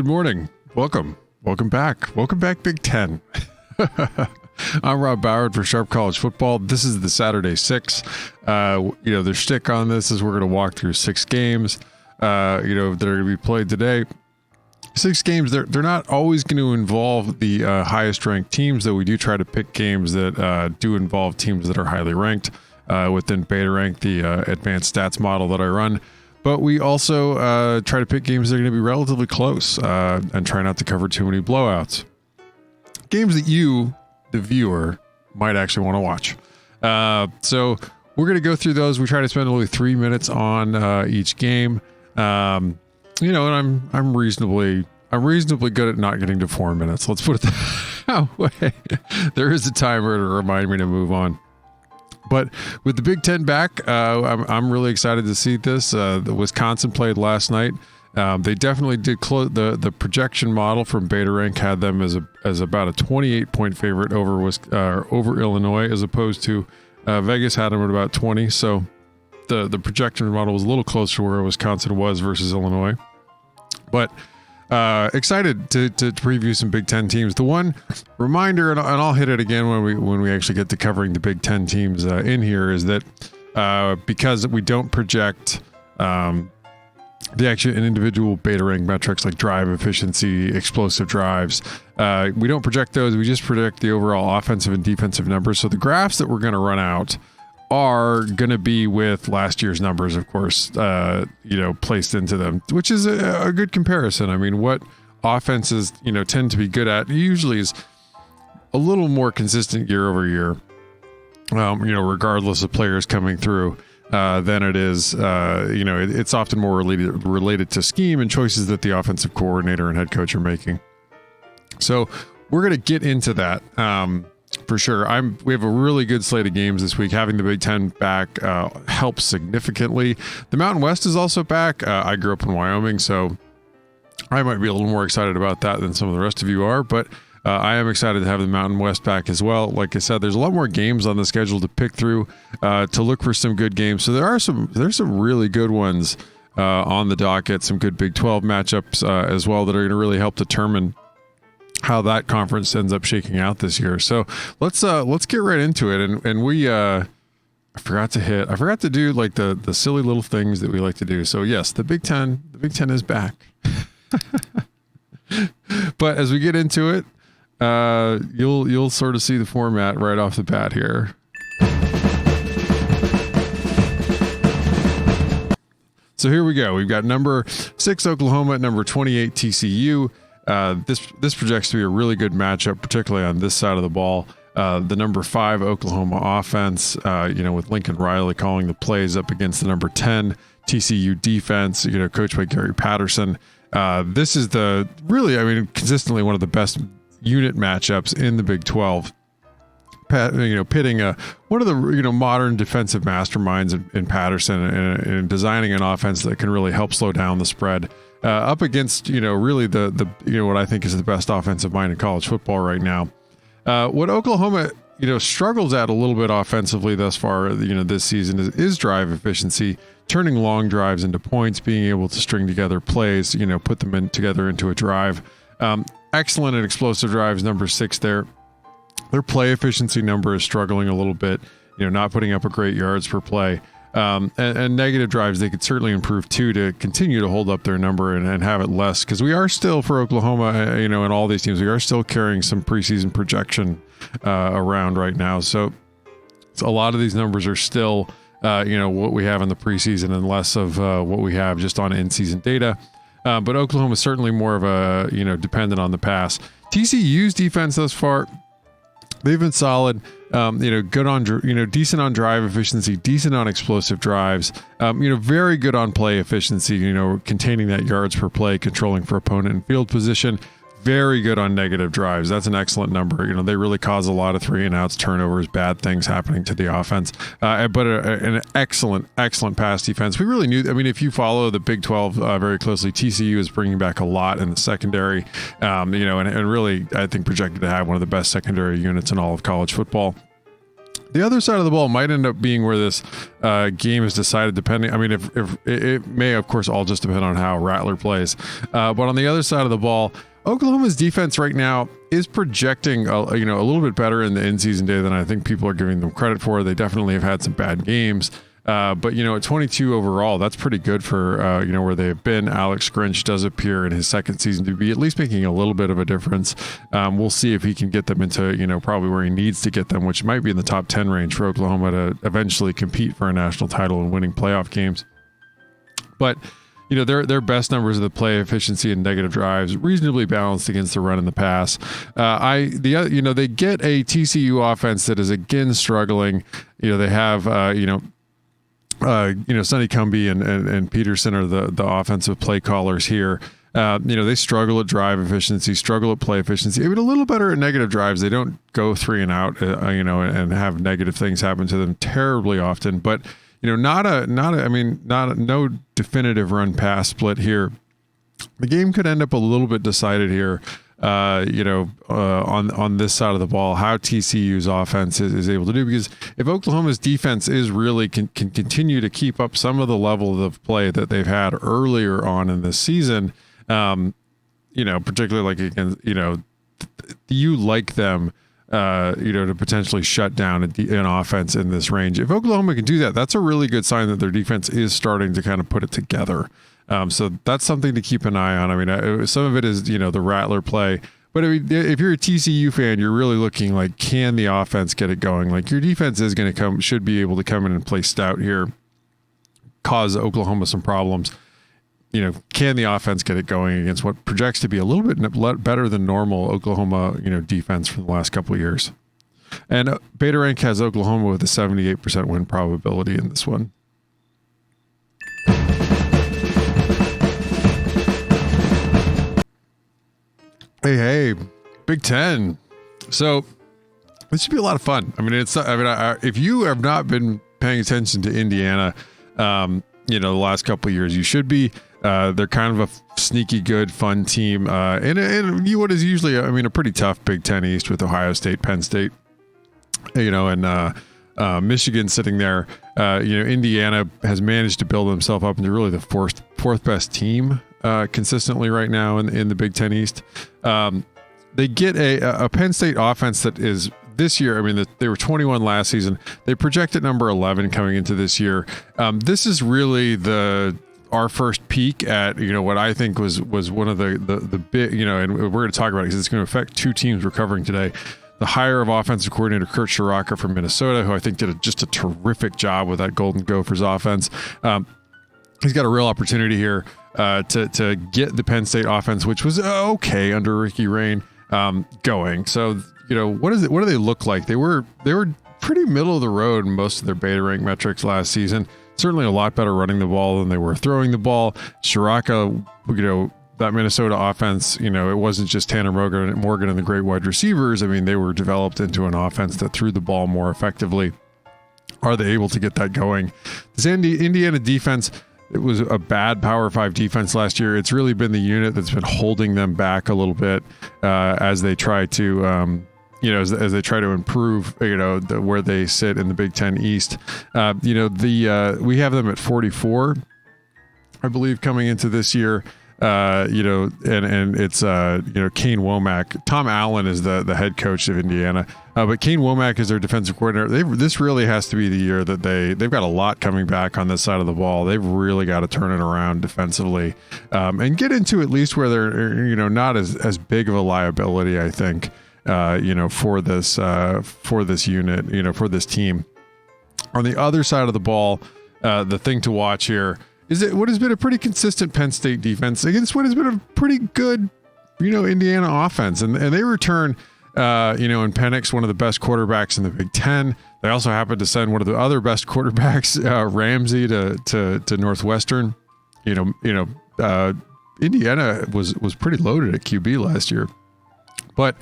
Good morning. Welcome back. Welcome back, Big Ten. I'm Rob Bowron for Sharp College Football. This is the Saturday 6. Their shtick on this is we're going to walk through 6 games, that are going to be played today. 6 games, they're not always going to involve the highest ranked teams, though we do try to pick games that do involve teams that are highly ranked within Beta Rank, the advanced stats model that I run. But we also try to pick games that are going to be relatively close and try not to cover too many blowouts. Games that you, the viewer, might actually want to watch. So we're going to go through those. We try to spend only 3 minutes on each game. And I'm reasonably good at not getting to 4 minutes. Let's put it that way. There is a timer to remind me to move on. But with the Big Ten back, I'm really excited to see this. The Wisconsin played last night. They definitely did close the projection model from Beta Rank had them as about a 28-point favorite over Illinois, as opposed to Vegas had them at about 20. So the projection model was a little closer to where Wisconsin was versus Illinois. But excited to preview some Big Ten teams. The one reminder, and I'll hit it again when we actually get to covering the Big Ten teams in here, is that because we don't project the actual individual Beta Rank metrics like drive efficiency, explosive drives, we don't project those. We just project the overall offensive and defensive numbers. So the graphs that we're going to run out are going to be with last year's numbers, of course, placed into them, which is a good comparison. I mean, what offenses, tend to be good at usually is a little more consistent year over year, regardless of players coming through, than it is, it's often more related to scheme and choices that the offensive coordinator and head coach are making. So we're going to get into that. For sure. We have a really good slate of games this week. Having the Big Ten back helps significantly. The Mountain West is also back. I grew up in Wyoming, so I might be a little more excited about that than some of the rest of you are, but I am excited to have the Mountain West back as well. Like I said, there's a lot more games on the schedule to pick through, to look for some good games. So there's some really good ones on the docket, some good Big 12 matchups as well that are going to really help determine how that conference ends up shaking out this year. So let's get right into it. And we I forgot to do like the silly little things that we like to do. So yes, the Big Ten is back. But as we get into it, you'll sort of see the format right off the bat here. So here we go. We've got number 6 Oklahoma at number 28 TCU. This projects to be a really good matchup, particularly on this side of the ball. The number 5 Oklahoma offense, with Lincoln Riley calling the plays up against the number 10 TCU defense, coached by Gary Patterson. This is consistently one of the best unit matchups in the Big 12. Pitting one of the modern defensive masterminds in Patterson and designing an offense that can really help slow down the spread. Up against, really the what I think is the best offensive mind in college football right now. What Oklahoma, struggles at a little bit offensively thus far, this season is drive efficiency, turning long drives into points, being able to string together plays, put them together into a drive. Excellent at explosive drives, number 6 there. Their play efficiency number is struggling a little bit, not putting up a great yards per play. And negative drives, they could certainly improve too, to continue to hold up their number and have it less, because we are still, for Oklahoma, in all these teams, we are still carrying some preseason projection around right now. So a lot of these numbers are still, what we have in the preseason and less of what we have just on in-season data. But Oklahoma is certainly more of a, dependent on the pass. TCU's defense thus far, they've been solid. Good on, decent on drive efficiency, decent on explosive drives, very good on play efficiency, containing that yards per play, controlling for opponent and field position, very good on negative drives. That's an excellent number. They really cause a lot of 3-and-outs, turnovers, bad things happening to the offense, but an excellent pass defense. We really knew, if you follow the Big 12 very closely, TCU is bringing back a lot in the secondary, and really, I think, projected to have one of the best secondary units in all of college football. The other side of the ball might end up being where this game is decided, depending. I mean, if it may, of course, all just depend on how Rattler plays. But on the other side of the ball, Oklahoma's defense right now is projecting, a little bit better in the in-season data than I think people are giving them credit for. They definitely have had some bad games. But, at 22 overall, that's pretty good for, where they've been. Alex Grinch does appear in his second season to be at least making a little bit of a difference. We'll see if he can get them into, probably where he needs to get them, which might be in the top 10 range for Oklahoma to eventually compete for a national title and winning playoff games. But, their best numbers of the play efficiency and negative drives, reasonably balanced against the run and the pass. They get a TCU offense that is again struggling. They have, Sonny Cumbie and Peterson are the offensive play callers here. They struggle at drive efficiency, struggle at play efficiency, even a little better at negative drives. They don't go 3 and out, and have negative things happen to them terribly often, but no definitive run pass split here. The game could end up a little bit decided here. On this side of the ball, how TCU's offense is able to do, because if Oklahoma's defense is really can continue to keep up some of the level of play that they've had earlier on in this season, particularly like against, you like them, to potentially shut down an offense in this range. If Oklahoma can do that, that's a really good sign that their defense is starting to kind of put it together. So that's something to keep an eye on. I mean, some of it is, the Rattler play, but I mean, if you're a TCU fan, you're really looking like, can the offense get it going? Like, your defense is going to should be able to come in and play stout here, cause Oklahoma some problems. Can the offense get it going against what projects to be a little bit better than normal Oklahoma, defense for the last couple of years? And Beta Rank has Oklahoma with a 78% win probability in this one. Hey, Big Ten. So this should be a lot of fun. I mean, if you have not been paying attention to Indiana, the last couple of years, you should be. They're kind of a sneaky good, fun team. And what is usually, a pretty tough Big Ten East with Ohio State, Penn State, and Michigan sitting there. Indiana has managed to build themselves up into really the fourth best team consistently right now in the Big Ten East. They get a Penn State offense that is this year. They were 21 last season. They projected number 11 coming into this year. This is really our first peek at what I think was one of the big, and we're going to talk about it because it's going to affect two teams we're covering today. The hire of offensive coordinator Kurt Shiraka from Minnesota, who I think did just a terrific job with that Golden Gophers offense. He's got a real opportunity here to get the Penn State offense, which was okay under Ricky Rain, going. So what do they look like? They were pretty middle of the road in most of their Beta Rank metrics last season. Certainly a lot better running the ball than they were throwing the ball. Shiraka, that Minnesota offense, it wasn't just Tanner Morgan and the great wide receivers. They were developed into an offense that threw the ball more effectively. Are they able to get that going? This Indiana defense, it was a bad Power 5 defense last year. It's really been the unit that's been holding them back a little bit as they try to, as they try to improve, where they sit in the Big Ten East. We have them at 44, I believe, coming into this year. And it's Kane Womack. Tom Allen is the head coach of Indiana, but Kane Womack is their defensive coordinator. This really has to be the year that they've got a lot coming back on this side of the ball. They've really got to turn it around defensively, and get into at least where they're not as big of a liability, I think. For this unit, for this team. On the other side of the ball, the thing to watch here is what has been a pretty consistent Penn State defense against what has been a pretty good, Indiana offense. And they return, in Penix, one of the best quarterbacks in the Big Ten. They also happened to send one of the other best quarterbacks, Ramsey, to Northwestern. Indiana was pretty loaded at QB last year. But,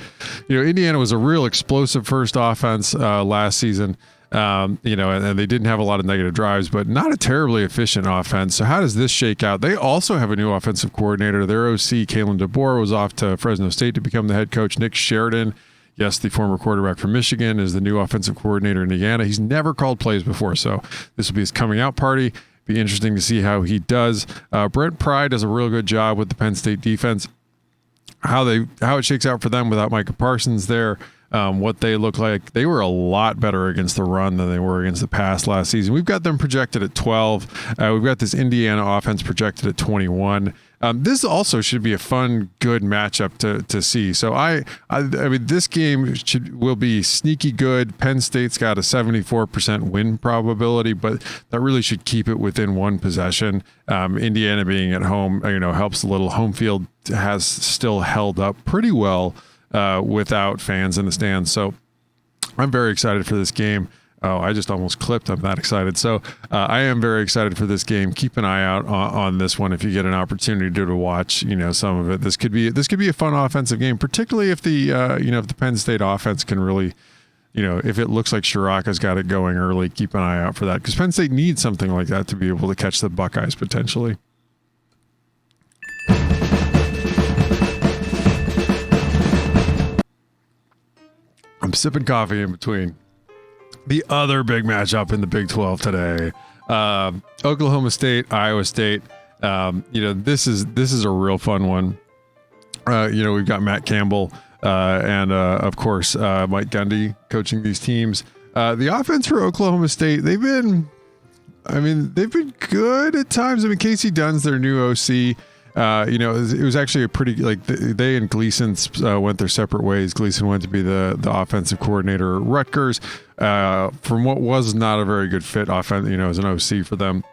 Indiana was a real explosive first offense last season, and they didn't have a lot of negative drives, but not a terribly efficient offense. So how does this shake out? They also have a new offensive coordinator. Their OC, Kalen DeBoer, was off to Fresno State to become the head coach. Nick Sheridan Yes, the former quarterback from Michigan is the new offensive coordinator in Indiana. He's never called plays before, so this will be his coming out party. Be interesting to see how he does. Brent Pry does a real good job with the Penn State defense. How it shakes out for them without Micah Parsons there. What they look like. They were a lot better against the run than they were against the pass last season. We've got them projected at 12. We've got this Indiana offense projected at 21. This also should be a fun, good matchup to see. So I mean, this game will be sneaky good. Penn State's got a 74% win probability, but that really should keep it within one possession. Indiana being at home, helps a little. Home field has still held up pretty well without fans in the stands. So I'm very excited for this game. Oh, I just almost clipped. I'm that excited. So I am very excited for this game. Keep an eye out on this one if you get an opportunity to watch, some of it. This could be a fun offensive game, particularly if if the Penn State offense can really, if it looks like Shiraka's got it going early. Keep an eye out for that because Penn State needs something like that to be able to catch the Buckeyes potentially. I'm sipping coffee in between. The other big matchup in the Big 12 today, Oklahoma State, Iowa State. This is a real fun one. We've got Matt Campbell and of course Mike Gundy coaching these teams. The offense for Oklahoma State, they've been good at times. I mean, Casey Dunn's their new OC. It was actually a pretty, they and Gleason went their separate ways. Gleason went to be the offensive coordinator at Rutgers, from what was not a very good fit as an OC for them.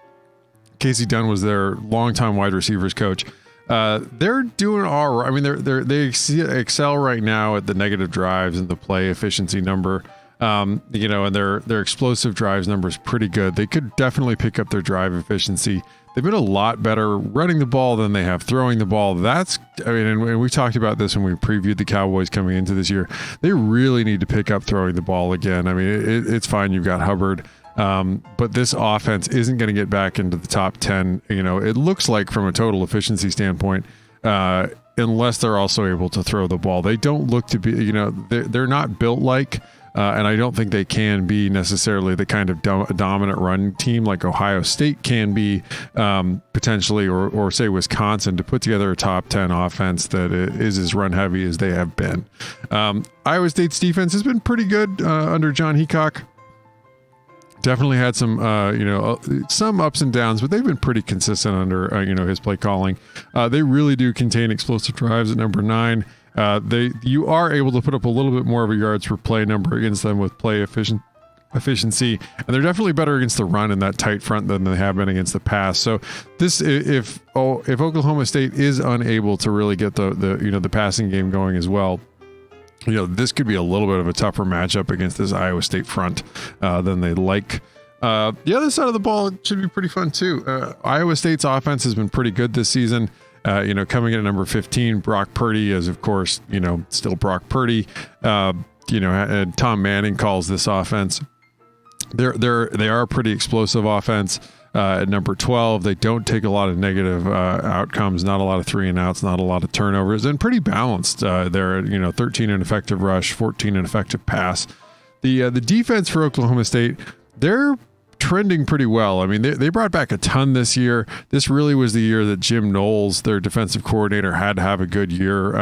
Casey Dunn was their longtime wide receivers coach. They're doing all right. I mean, they excel right now at the negative drives and the play efficiency number. And their explosive drives number is pretty good. They could definitely pick up their drive efficiency. They've been a lot better running the ball than they have throwing the ball. And we talked about this when we previewed the Cowboys coming into this year. They really need to pick up throwing the ball again. I mean, it's fine. You've got Hubbard. But this offense isn't going to get back into the top 10. It looks like from a total efficiency standpoint, unless they're also able to throw the ball. They don't look to be, they're not built like, and I don't think they can be necessarily the kind of dominant run team like Ohio State can be, potentially, or say Wisconsin, to put together a top 10 offense that is as run heavy as they have been. Iowa State's defense has been pretty good under John Heacock. Definitely had some ups and downs, but they've been pretty consistent under, his play calling. They really do contain explosive drives at number 9. You are able to put up a little bit more of a yards per play number against them with play efficiency, and they're definitely better against the run in that tight front than they have been against the pass. So if Oklahoma State is unable to really get the passing game going as well, this could be a little bit of a tougher matchup against this Iowa State front than they like. The other side of the ball should be pretty fun too. Iowa State's offense has been pretty good this season. Coming in at number 15, Brock Purdy is, of course, still Brock Purdy. And Tom Manning calls this offense. They are a pretty explosive offense. At number 12, they don't take a lot of negative outcomes, not a lot of 3 and outs, not a lot of turnovers, and pretty balanced. They're 13 in effective rush, 14 in effective pass. The defense for Oklahoma State, they're trending pretty well. I mean, they brought back a ton this year. This really was the year that Jim Knowles, their defensive coordinator, had to have a good year,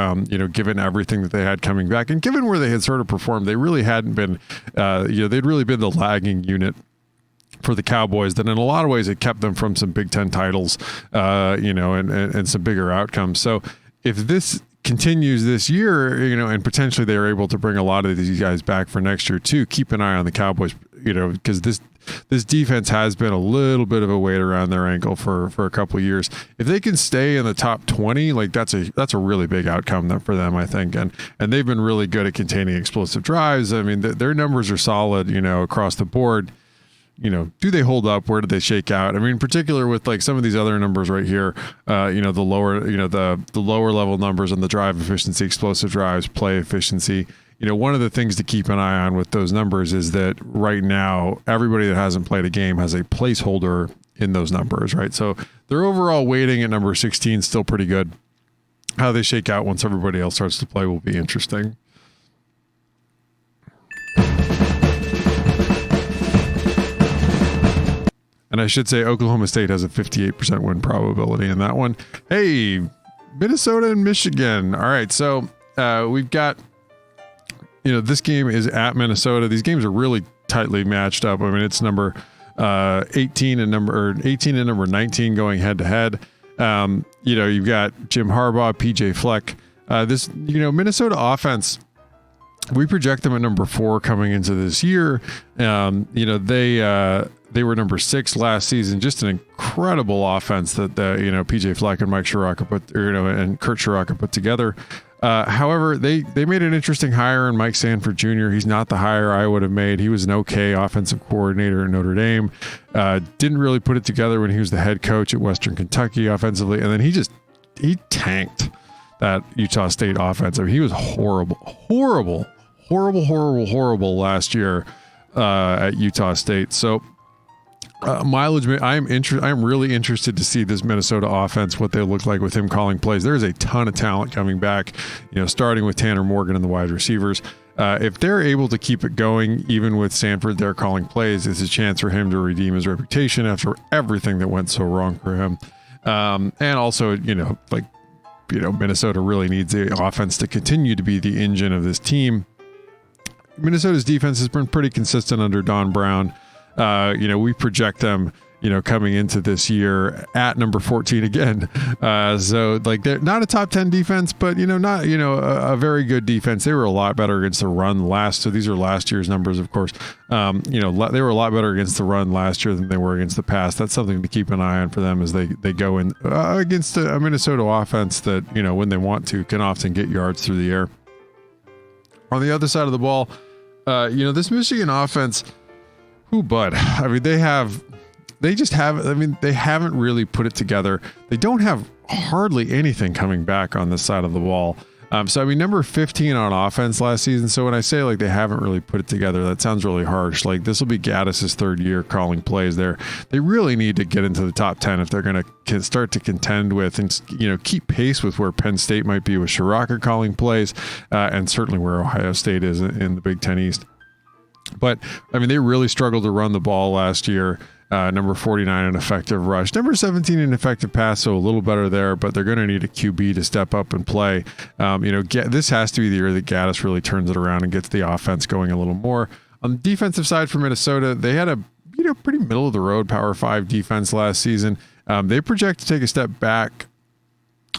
given everything that they had coming back and given where they had sort of performed. They really hadn't been, they'd really been the lagging unit for the Cowboys that in a lot of ways it kept them from some Big Ten titles, and some bigger outcomes. So if this continues this year, and potentially they're able to bring a lot of these guys back for next year too, keep an eye on the Cowboys, because this defense has been a little bit of a weight around their ankle for a couple of years. If they can stay in the top 20, that's a really big outcome for them, I think. And they've been really good at containing explosive drives. I mean, their numbers are solid, across the board. Do they hold up? Where do they shake out? I mean, in particular with some of these other numbers right here, the lower level numbers on the drive efficiency, explosive drives, play efficiency. One of the things to keep an eye on with those numbers is that right now, everybody that hasn't played a game has a placeholder in those numbers, right? So their overall weighting at number 16 is still pretty good. How they shake out once everybody else starts to play will be interesting. And I should say Oklahoma State has a 58% win probability in that one. Hey, Minnesota and Michigan. All right, so we've got, this game is at Minnesota. These games are really tightly matched up. I mean, it's number 18 and number 19 going head to head. You've got Jim Harbaugh, PJ Fleck. This Minnesota offense, we project them at number 4 coming into this year. They were number 6 last season. Just an incredible offense that PJ Fleck and Mike Shiraka and Kurt Shiraka put together. However, they made an interesting hire in Mike Sanford Jr. He's not the hire I would have made. He was an okay offensive coordinator at Notre Dame. Didn't really put it together when he was the head coach at Western Kentucky offensively, and then he tanked that Utah State offense. I mean, he was horrible last year at Utah State. So mileage, I'm really interested to see this Minnesota offense, what they look like with him calling plays. There's a ton of talent coming back, starting with Tanner Morgan and the wide receivers. If they're able to keep it going, even with Sanford there calling plays, it's a chance for him to redeem his reputation after everything that went so wrong for him. And also, Minnesota really needs the offense to continue to be the engine of this team. Minnesota's defense has been pretty consistent under Don Brown. We project them, coming into this year at number 14 again. So they're not a top 10 defense, but, not, a very good defense. They were a lot better against the run so these are last year's numbers, of course. They were a lot better against the run last year than they were against the pass. That's something to keep an eye on for them as they go in against a Minnesota offense that, when they want to, can often get yards through the air. On the other side of the ball, this Michigan offense, I mean, they haven't really put it together. They don't have hardly anything coming back on this side of the ball. Number 15 on offense last season. So when I say they haven't really put it together, that sounds really harsh. This will be Gaddis's 3rd year calling plays there. They really need to get into the top 10 if they're going to start to contend with and, keep pace with where Penn State might be with Shiraka calling plays, and certainly where Ohio State is in the Big Ten East. But they really struggled to run the ball last year. Number 49 in effective rush, number 17 in effective pass, so a little better there, but they're going to need a QB to step up and play. This has to be the year that Gaddis really turns it around and gets the offense going a little more. On the defensive side for Minnesota, they had a pretty middle of the road Power 5 defense last season. They project to take a step back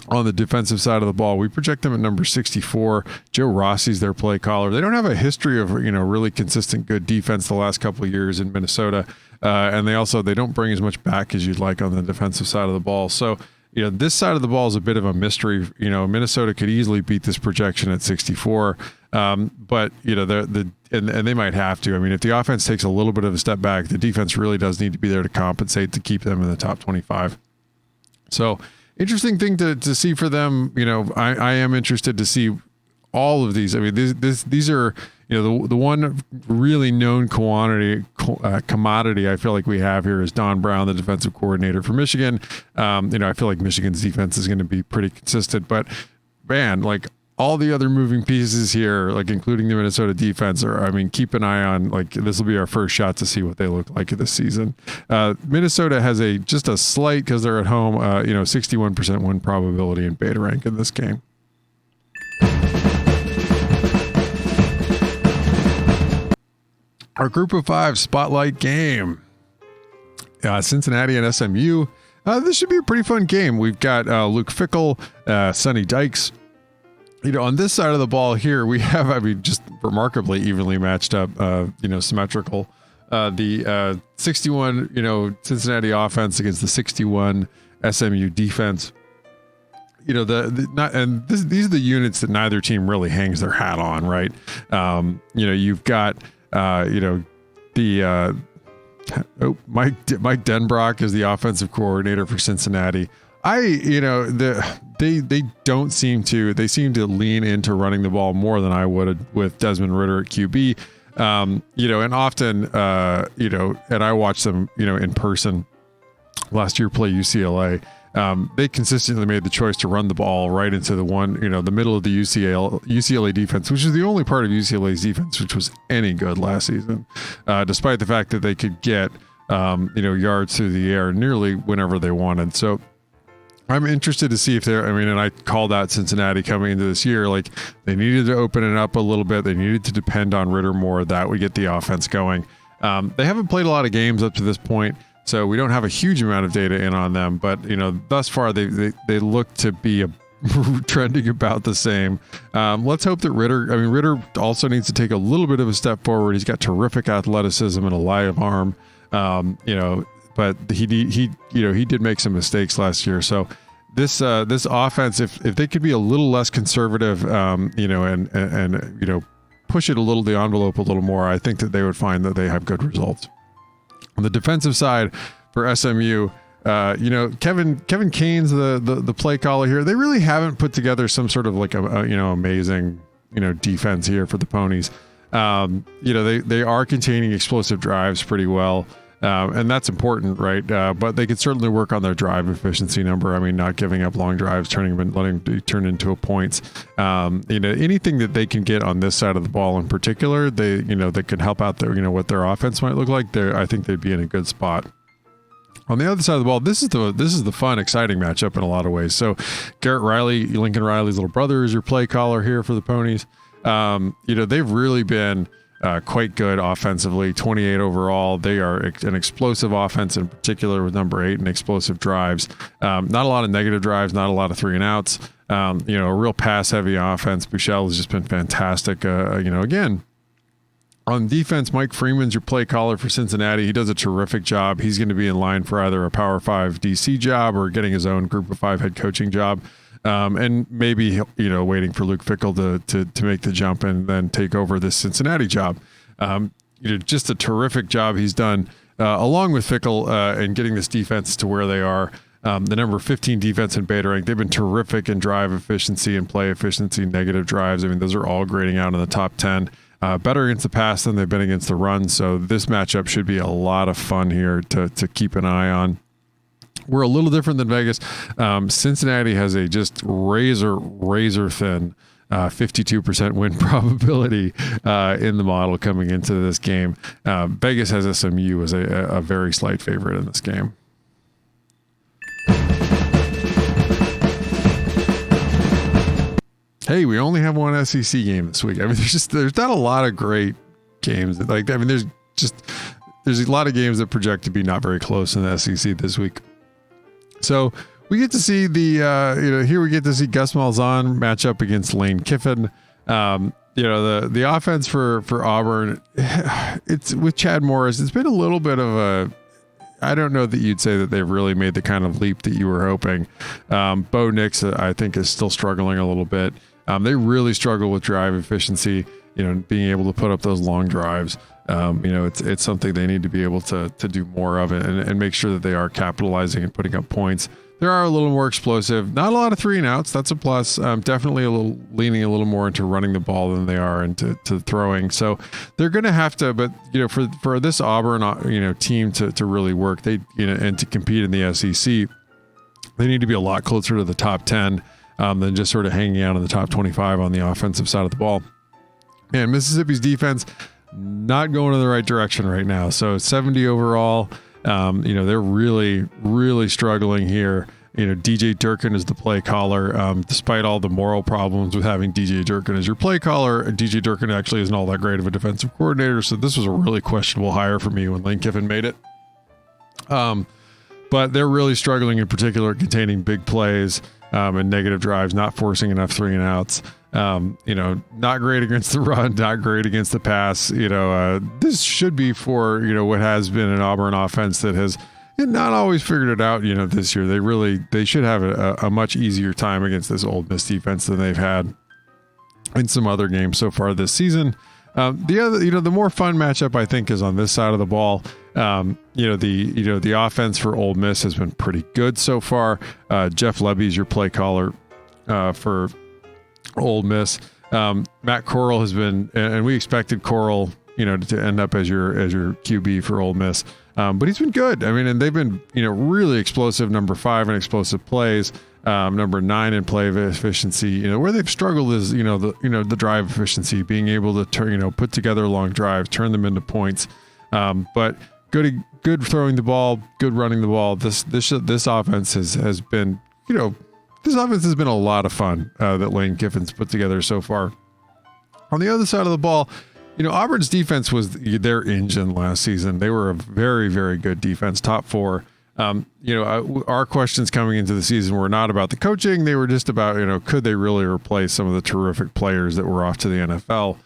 on the defensive side of the ball. We project them at number 64. Joe Rossi's their play caller. They don't have a history of really consistent good defense the last couple of years in Minnesota, and they don't bring as much back as you'd like on the defensive side of the ball. So this side of the ball is a bit of a mystery. Minnesota could easily beat this projection at 64, but they might have to. I mean, if the offense takes a little bit of a step back, the defense really does need to be there to compensate to keep them in the top 25. So interesting thing to see for them. I am interested to see all of these. I mean, these are, the one really known commodity I feel like we have here is Don Brown, the defensive coordinator for Michigan. I feel like Michigan's defense is going to be pretty consistent, but man, all the other moving pieces here, including the Minnesota defense, keep an eye on, this will be our first shot to see what they look like this season. Minnesota has just a slight, because they're at home, 61% win probability in beta rank in this game. Our group of 5 spotlight game. Cincinnati and SMU. This should be a pretty fun game. We've got Luke Fickell, Sonny Dykes. On this side of the ball here, we have, just remarkably evenly matched up, symmetrical. The 61, Cincinnati offense against the 61 SMU defense. These are the units that neither team really hangs their hat on, right? You've got, Mike Denbrock is the offensive coordinator for Cincinnati. They seem to lean into running the ball more than I would with Desmond Ridder at QB. And often, and I watched them, in person last year play UCLA. They consistently made the choice to run the ball right into the middle of the UCLA defense, which is the only part of UCLA's defense which was any good last season, despite the fact that they could get yards through the air nearly whenever they wanted. So I'm interested to see if they're, and I called out Cincinnati coming into this year, like they needed to open it up a little bit. They needed to depend on Ritter more. That would get the offense going. They haven't played a lot of games up to this point, so we don't have a huge amount of data in on them, but thus far they look to be trending about the same. Let's hope that Ritter also needs to take a little bit of a step forward. He's got terrific athleticism and a live arm. But he did make some mistakes last year. So this offense, if they could be a little less conservative, and push it the envelope a little more, I think that they would find that they have good results. On the defensive side for SMU, Kevin Kane's the play caller here. They really haven't put together some sort of like amazing defense here for the Ponies. They are containing explosive drives pretty well. And that's important, right? But they could certainly work on their drive efficiency number. Not giving up long drives, letting them turn into a points. Anything that they can get on this side of the ball in particular, that could help out what their offense might look like. I think they'd be in a good spot. On the other side of the ball, this is the fun, exciting matchup in a lot of ways. So Garrett Riley, Lincoln Riley's little brother, is your play caller here for the Ponies. They've really been quite good offensively, 28 overall. They are an explosive offense, in particular with number 8 and explosive drives. Not a lot of negative drives, not a lot of 3 and outs. A real pass heavy offense. Buechele has just been fantastic. Again, on defense, Mike Freeman's your play caller for Cincinnati. He does a terrific job. He's going to be in line for either a Power 5 DC job or getting his own Group of 5 head coaching job. And maybe, waiting for Luke Fickell to make the jump and then take over this Cincinnati job. Just a terrific job he's done, along with Fickell, in getting this defense to where they are. The number 15 defense in beta rank. They've been terrific in drive efficiency and play efficiency, negative drives. Those are all grading out in the top 10. Better against the pass than they've been against the run. So this matchup should be a lot of fun here to keep an eye on. We're a little different than Vegas. Cincinnati has a just razor thin 52% win probability in the model coming into this game. Vegas has SMU as a very slight favorite in this game. Hey, we only have one SEC game this week. There's not a lot of great games. There's a lot of games that project to be not very close in the SEC this week. So we get to see here we get to see Gus Malzahn match up against Lane Kiffin. The offense for Auburn, it's with Chad Morris. It's been a little bit of I don't know that you'd say that they've really made the kind of leap that you were hoping. Bo Nix, I think, is still struggling a little bit. They really struggle with drive efficiency, being able to put up those long drives. It's something they need to be able to do more of it and make sure that they are capitalizing and putting up points. They are a little more explosive, not a lot of 3 and outs. That's a plus. Definitely leaning a little more into running the ball than they are into throwing. So they're going to have to, but for this Auburn, team to really work, and to compete in the SEC, they need to be a lot closer to the top 10 than just sort of hanging out in the top 25 on the offensive side of the ball. And Mississippi's defense, not going in the right direction right now. So 70 overall, they're really struggling here. DJ Durkin is the play caller. Despite all the moral problems with having DJ Durkin as your play caller, DJ Durkin actually isn't all that great of a defensive coordinator. So this was a really questionable hire for me when Lane Kiffin made it. But they're really struggling, in particular, containing big plays and negative drives, not forcing enough 3 and outs. Not great against the run, not great against the pass. This should be for, what has been an Auburn offense that has not always figured it out, this year. They should have a much easier time against this Ole Miss defense than they've had in some other games so far this season. The more fun matchup, I think, is on this side of the ball. The offense for Ole Miss has been pretty good so far. Jeff Lebby is your play caller for Ole Miss. Matt Corral has been, and we expected Corral, to end up as your QB for Ole Miss. But he's been good. And they've been, really explosive, number 5 in explosive plays, number 9 in play efficiency. Where they've struggled is, the drive efficiency, being able to turn, put together long drives, turn them into points. But good throwing the ball, good running the ball. This offense has been, this offense has been a lot of fun that Lane Kiffin's put together so far. On the other side of the ball, Auburn's defense was their engine last season. They were a very, very good defense, top 4. Our questions coming into the season were not about the coaching. They were just about, could they really replace some of the terrific players that were off to the NFL?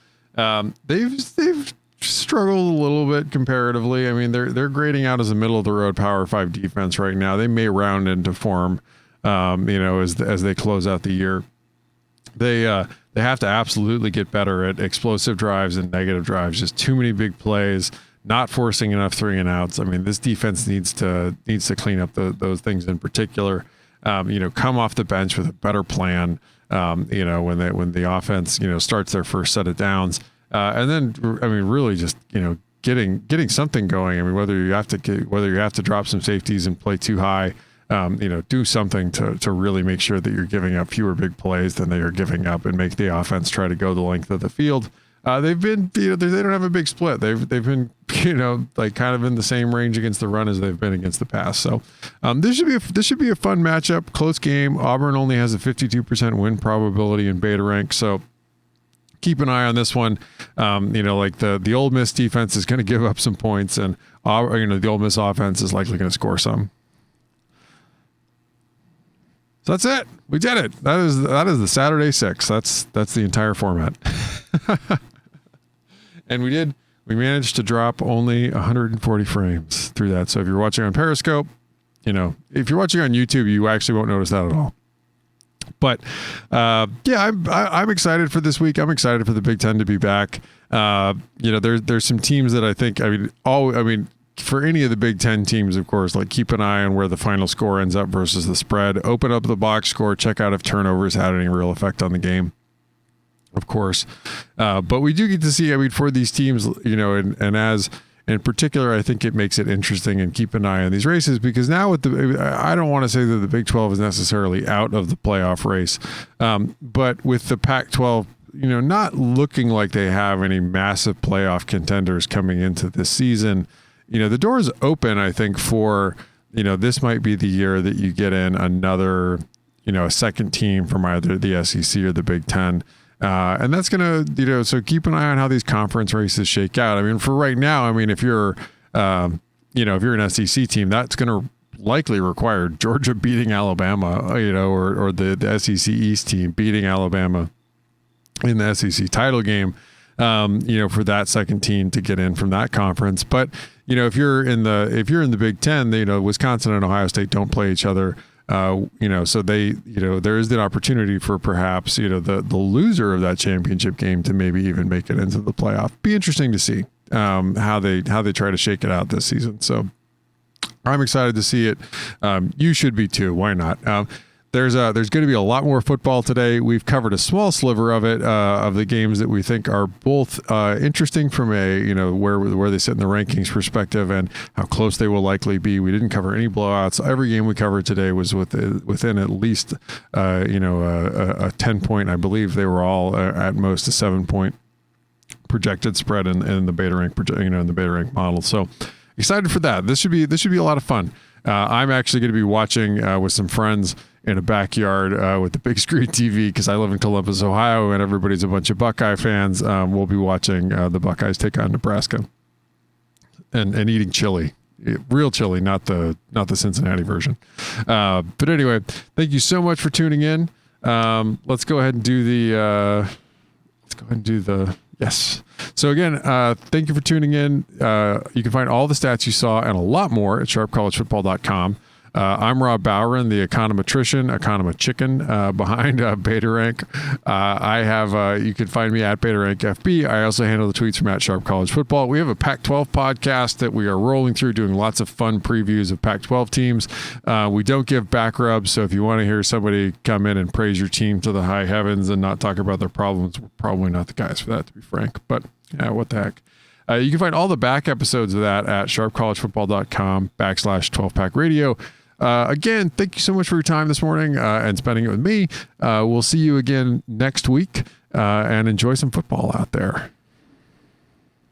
They've struggled a little bit comparatively. I mean, they're grading out as a middle of the road Power 5 defense right now. They may round into form, as they close out the year. They have to absolutely get better at explosive drives and negative drives. Just too many big plays, not forcing enough 3-and-outs. I mean, this defense needs to clean up those things in particular. Come off the bench with a better plan. When the offense starts their first set of downs, and then really just getting something going. I mean, whether you have to drop some safeties and play too high. Do something to really make sure that you're giving up fewer big plays than they are giving up, and make the offense try to go the length of the field. They've been, they don't have a big split. They've been, kind of in the same range against the run as they've been against the pass. So, this should be a fun matchup, close game. Auburn only has a 52% win probability in beta rank. So keep an eye on this one. The Ole Miss defense is going to give up some points, and the Ole Miss offense is likely going to score some. So that's it. We did it. That is the Saturday 6. That's the entire format. And we managed to drop only 140 frames through that. So if you're watching on Periscope, if you're watching on YouTube, you actually won't notice that at all. But I'm excited for this week. I'm excited for the Big Ten to be back. There's some teams that I think, for any of the Big Ten teams, of course, keep an eye on where the final score ends up versus the spread. Open up the box score, check out if turnovers had any real effect on the game, of course. But we do get to see, for these teams, and as in particular, I think it makes it interesting, and keep an eye on these races, because now I don't want to say that the Big 12 is necessarily out of the playoff race, but with the Pac-12, not looking like they have any massive playoff contenders coming into this season. The door is open, I think, for, this might be the year that you get in another, a second team from either the SEC or the Big Ten. And that's going to, so keep an eye on how these conference races shake out. For right now, if you're, if you're an SEC team, that's going to likely require Georgia beating Alabama, or the SEC East team beating Alabama in the SEC title game. For that second team to get in from that conference. But, if you're in the Big Ten, Wisconsin and Ohio State don't play each other. So they, there is the opportunity for perhaps, the loser of that championship game to maybe even make it into the playoff. Be interesting to see, how they try to shake it out this season. So I'm excited to see it. You should be too. Why not? There's going to be a lot more football today. We've covered a small sliver of it, of the games that we think are both interesting from a, where they sit in the rankings perspective and how close they will likely be. We didn't cover any blowouts. Every game we covered today was within at least, a 10-point. I believe they were all at most a 7-point projected spread in the beta rank, in the beta rank model. So excited for that. This should be a lot of fun. I'm actually going to be watching with some friends in a backyard with the big screen TV, because I live in Columbus, Ohio, and everybody's a bunch of Buckeye fans. We'll be watching the Buckeyes take on Nebraska and eating chili, real chili, not the Cincinnati version. But anyway, thank you so much for tuning in. Let's go ahead and do the yes. So again, thank you for tuning in. You can find all the stats you saw and a lot more at sharpcollegefootball.com. I'm Rob Bowron, the econometrician chicken behind Beta Rank. You can find me at Beta Rank FB. I also handle the tweets from at Sharp College Football. We have a Pac-12 podcast that we are rolling through, doing lots of fun previews of Pac-12 teams. We don't give back rubs, so if you want to hear somebody come in and praise your team to the high heavens and not talk about their problems, we're probably not the guys for that, to be frank. But yeah, what the heck. You can find all the back episodes of that at sharpcollegefootball.com/12pack radio. Again, thank you so much for your time this morning and spending it with me. We'll see you again next week and enjoy some football out there.